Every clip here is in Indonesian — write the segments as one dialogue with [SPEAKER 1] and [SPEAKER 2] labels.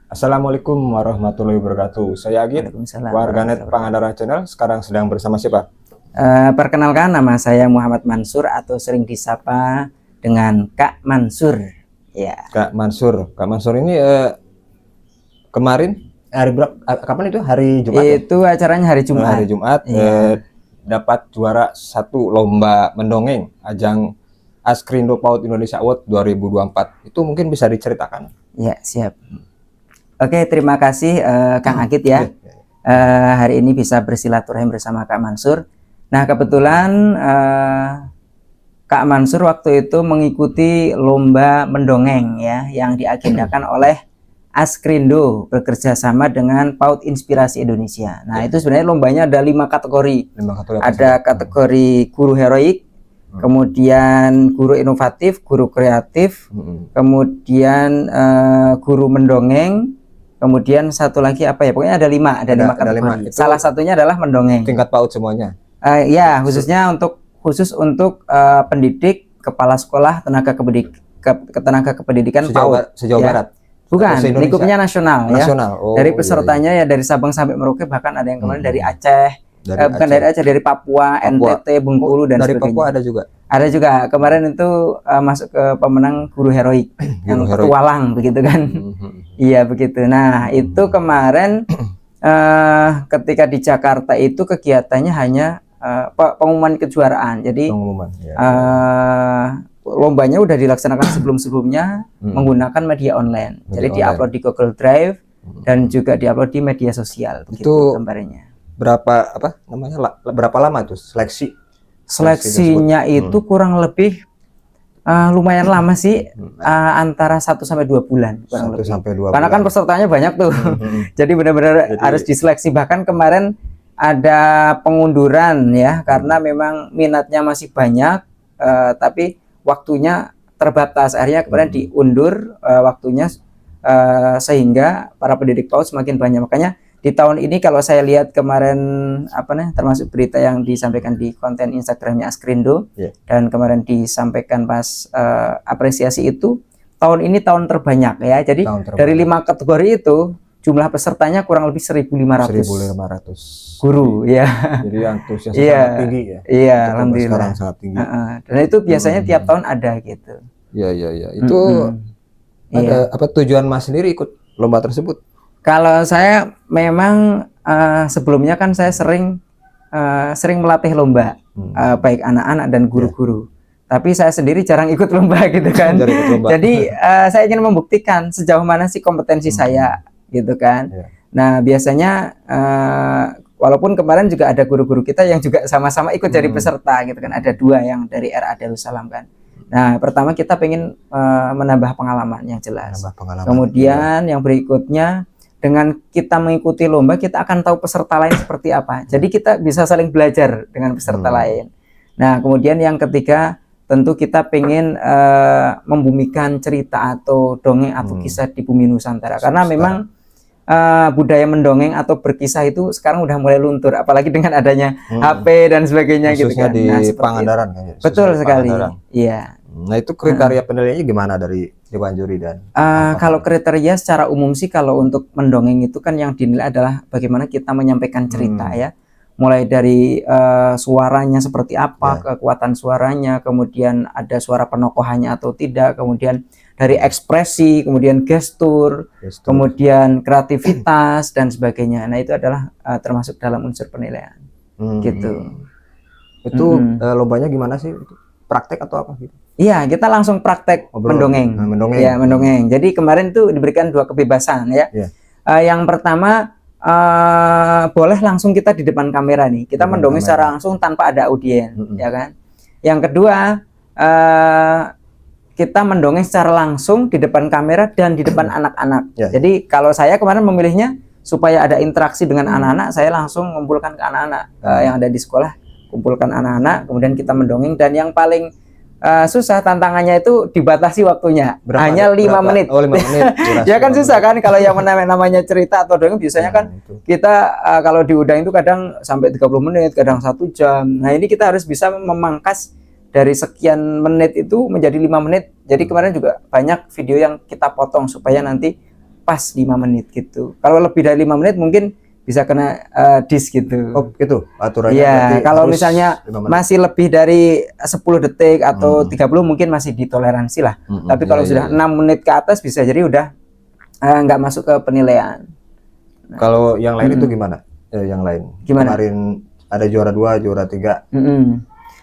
[SPEAKER 1] Assalamualaikum warahmatullahi wabarakatuh. Saya Agit,
[SPEAKER 2] Waalaikumsalam
[SPEAKER 1] warganet
[SPEAKER 2] warahmatullahi
[SPEAKER 1] Pangandaran Channel. Sekarang sedang bersama siapa?
[SPEAKER 2] Perkenalkan, nama saya Muhammad Mansur atau sering disapa dengan Kak Mansur. Ya,
[SPEAKER 1] Kak Mansur. Kak Mansur ini kemarin hari berapa? Kapan itu? Hari Jumat ya?
[SPEAKER 2] itu acaranya hari Jumat.
[SPEAKER 1] Hari Jumat
[SPEAKER 2] Iya.
[SPEAKER 1] dapat juara satu lomba mendongeng ajang Askrindo PAUD Indonesia Award 2024. Itu mungkin bisa diceritakan?
[SPEAKER 2] Ya, siap. Oke, terima kasih Kang Agit ya. Hari ini bisa bersilaturahim bersama Kak Mansur. Nah, kebetulan Kak Mansur waktu itu mengikuti lomba mendongeng ya yang diagendakan oleh Askrindo bekerja sama dengan PAUD Inspirasi Indonesia. Nah, itu sebenarnya lombanya ada 5 kategori. Ada kategori guru heroik, kemudian guru inovatif, guru kreatif, kemudian guru mendongeng, kemudian satu lagi apa ya? Pokoknya ada 5 kategori. Salah satunya adalah mendongeng.
[SPEAKER 1] Tingkat PAUD semuanya.
[SPEAKER 2] Ya, khusus untuk pendidik, kepala sekolah, tenaga kependidikan PAUD
[SPEAKER 1] Sejauh Barat.
[SPEAKER 2] Bukan, lingkupnya nasional ya.
[SPEAKER 1] Oh,
[SPEAKER 2] dari pesertanya ya dari Sabang sampai Merauke, bahkan ada yang kemarin dari Aceh, dari Papua, NTT, Bengkulu dan
[SPEAKER 1] dari
[SPEAKER 2] sebagainya.
[SPEAKER 1] Papua ada juga.
[SPEAKER 2] Ada juga kemarin itu masuk ke pemenang guru heroik yang petualang begitu kan. Iya begitu. Nah itu kemarin ketika di Jakarta itu kegiatannya hanya pengumuman kejuaraan. Jadi lombanya udah dilaksanakan sebelum-sebelumnya menggunakan media online. Jadi diupload di Google Drive dan juga diupload di media sosial.
[SPEAKER 1] Itu
[SPEAKER 2] gambarnya.
[SPEAKER 1] Berapa lama tuh
[SPEAKER 2] Seleksinya itu kurang lebih lumayan lama sih, antara 1 sampai 2 bulan kurang lebih. Karena kan pesertanya banyak tuh. Jadi benar-benar harus diseleksi. Bahkan kemarin ada pengunduran ya karena memang minatnya masih banyak, tapi waktunya terbatas. Akhirnya kemarin diundur waktunya sehingga para pendidik PAUD semakin banyak. Makanya di tahun ini kalau saya lihat kemarin termasuk berita yang disampaikan di konten Instagramnya Askrindo dan kemarin disampaikan pas apresiasi itu, tahun ini tahun terbanyak ya. Jadi dari 5 kategori itu jumlah pesertanya kurang lebih 1.500 guru ya.
[SPEAKER 1] Jadi antusiasme sangat tinggi ya.
[SPEAKER 2] Iya, alhamdulillah.
[SPEAKER 1] Sangat tinggi.
[SPEAKER 2] Dan itu biasanya tiap tahun ada gitu.
[SPEAKER 1] Iya. Itu ada apa tujuan Mas sendiri ikut lomba tersebut?
[SPEAKER 2] Kalau saya memang sebelumnya kan saya sering melatih lomba, baik anak-anak dan guru-guru. Tapi saya sendiri jarang ikut lomba gitu kan. Jadi saya ingin membuktikan sejauh mana sih kompetensi saya gitu kan. Nah biasanya walaupun kemarin juga ada guru-guru kita yang juga sama-sama ikut jadi peserta gitu kan. Ada 2 yang dari RA Darussalam kan. Nah pertama kita pengen menambah pengalaman yang jelas. Kemudian yang berikutnya, dengan kita mengikuti lomba kita akan tahu peserta lain seperti apa. Jadi kita bisa saling belajar dengan peserta lain. Nah kemudian yang ketiga, tentu kita pengen membumikan cerita atau dongeng atau kisah di bumi Nusantara. Karena memang budaya mendongeng atau berkisah itu sekarang udah mulai luntur, apalagi dengan adanya HP dan sebagainya.
[SPEAKER 1] Khususnya
[SPEAKER 2] gitu kan.
[SPEAKER 1] di Pangandaran kan ya?
[SPEAKER 2] Betul sekali. Iya.
[SPEAKER 1] Nah itu kriteria penilaiannya gimana dari Dewan Juri dan
[SPEAKER 2] kalau kriteria secara umum sih kalau untuk mendongeng itu kan yang dinilai adalah bagaimana kita menyampaikan cerita ya. Mulai dari suaranya seperti apa, kekuatan suaranya, kemudian ada suara penokohannya atau tidak, kemudian dari ekspresi, kemudian gestur, kemudian kreativitas dan sebagainya. Nah itu adalah termasuk dalam unsur penilaian. Gitu.
[SPEAKER 1] Itu lombanya gimana sih? Praktek atau apa gitu?
[SPEAKER 2] Iya, kita langsung praktek mendongeng. Ya, mendongeng. Jadi kemarin tuh diberikan 2 kebebasan ya. Yang pertama boleh langsung kita di depan kamera nih. Kita mendongeng secara langsung tanpa ada audiens, ya kan? Yang kedua, kita mendongeng secara langsung di depan kamera dan di depan anak-anak. Jadi kalau saya kemarin memilihnya supaya ada interaksi dengan anak-anak, saya langsung ngumpulkan ke anak-anak yang ada di sekolah, kumpulkan anak-anak, kemudian kita mendongeng. Dan yang paling susah tantangannya itu dibatasi waktunya. Hanya 5 menit. Oh, 5 menit. Ya kan susah kan kalau yang namanya cerita atau dongeng biasanya kan kita kalau diundang itu kadang sampai 30 menit, kadang 1 jam. Nah, ini kita harus bisa memangkas dari sekian menit itu menjadi 5 menit. Jadi kemarin juga banyak video yang kita potong supaya nanti pas 5 menit gitu. Kalau lebih dari 5 menit mungkin bisa kena dis gitu.
[SPEAKER 1] Oh, itu aturannya.
[SPEAKER 2] Iya,
[SPEAKER 1] berarti
[SPEAKER 2] kalau
[SPEAKER 1] harus
[SPEAKER 2] misalnya
[SPEAKER 1] 5 menit.
[SPEAKER 2] masih lebih dari 10 detik atau 30 mungkin masih ditoleransi lah. Tapi kalau
[SPEAKER 1] Iya,
[SPEAKER 2] sudah
[SPEAKER 1] iya.
[SPEAKER 2] 6 menit ke atas bisa jadi udah nggak masuk ke penilaian.
[SPEAKER 1] Kalau yang lain itu gimana? Yang lain.
[SPEAKER 2] Gimana?
[SPEAKER 1] Kemarin ada juara 2, juara 3.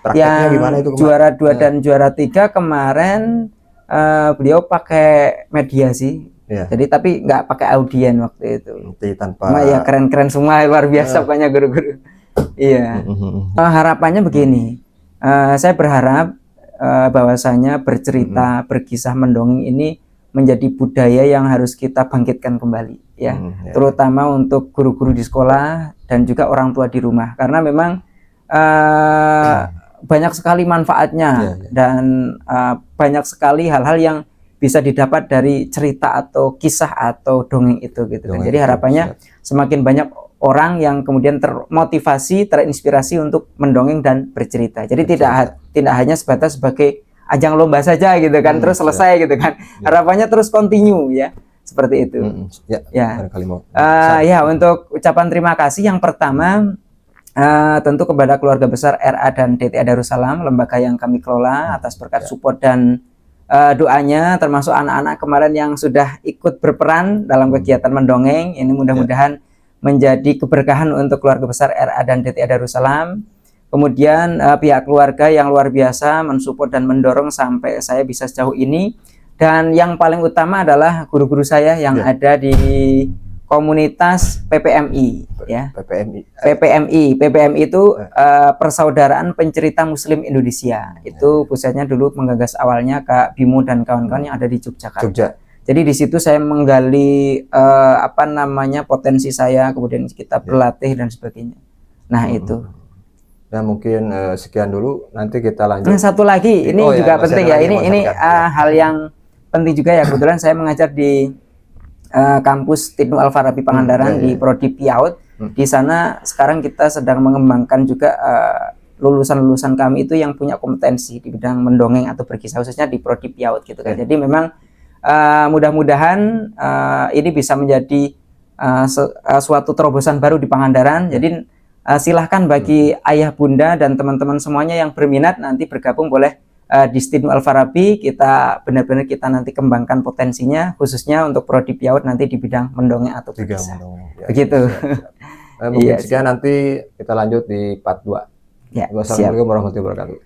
[SPEAKER 1] Prakteknya
[SPEAKER 2] Yang
[SPEAKER 1] gimana itu kemarin?
[SPEAKER 2] juara 2 dan juara 3 kemarin beliau pakai mediasi.
[SPEAKER 1] Iya.
[SPEAKER 2] Jadi tapi nggak pakai audien waktu itu.
[SPEAKER 1] Nanti tanpa
[SPEAKER 2] Cuma ya keren-keren semua, luar biasa pokoknya guru-guru. Iya. Harapannya begini, saya berharap bahwasanya bercerita, berkisah, mendongeng ini menjadi budaya yang harus kita bangkitkan kembali, ya.
[SPEAKER 1] ya.
[SPEAKER 2] Terutama untuk guru-guru di sekolah dan juga orang tua di rumah, karena memang banyak sekali manfaatnya dan banyak sekali hal-hal yang bisa didapat dari cerita atau kisah atau dongeng itu gitu kan. Jadi harapannya semakin banyak orang yang kemudian termotivasi, terinspirasi untuk mendongeng dan bercerita. Jadi tidak hanya sebatas sebagai ajang lomba saja gitu kan, terus selesai gitu kan. Harapannya terus continue ya, seperti itu. Ya. Ya, untuk ucapan terima kasih yang pertama tentu kepada keluarga besar RA dan DTA Darussalam, lembaga yang kami kelola, atas berkat support dan doanya, termasuk anak-anak kemarin yang sudah ikut berperan dalam kegiatan mendongeng. Ini mudah-mudahan menjadi keberkahan untuk keluarga besar RA dan DTA Darussalam. Kemudian pihak keluarga yang luar biasa mensupport dan mendorong sampai saya bisa sejauh ini. Dan yang paling utama adalah guru-guru saya yang ada di komunitas PPMI, ya. PPMI itu Persaudaraan Pencerita Muslim Indonesia. Itu pusatnya dulu menggagas awalnya Kak Bimo dan kawan-kawan yang ada di Yogyakarta. Jadi di situ saya menggali potensi saya, kemudian kita berlatih dan sebagainya. Nah itu.
[SPEAKER 1] Nah mungkin sekian dulu, nanti kita lanjut.
[SPEAKER 2] Nah, satu lagi, ini juga penting ya. Ini hal yang penting juga ya. Kebetulan saya mengajar di kampus Tidnu Al-Farabi Pangandaran di Prodi PIAUD. Di sana sekarang kita sedang mengembangkan juga lulusan-lulusan kami itu yang punya kompetensi di bidang mendongeng atau berkisah, khususnya di Prodi PIAUD gitu kan. Jadi memang mudah-mudahan ini bisa menjadi suatu terobosan baru di Pangandaran. Jadi silahkan bagi ayah bunda dan teman-teman semuanya yang berminat nanti bergabung boleh di Tidnu Al-Farabi. Kita benar-benar kita nanti kembangkan potensinya, khususnya untuk Prodi PIAUD nanti di bidang mendongeng atau berkisah. Begitu.
[SPEAKER 1] Mungkin sekian, nanti kita lanjut di part 2.
[SPEAKER 2] Ya,
[SPEAKER 1] Wassalamualaikum warahmatullahi wabarakatuh.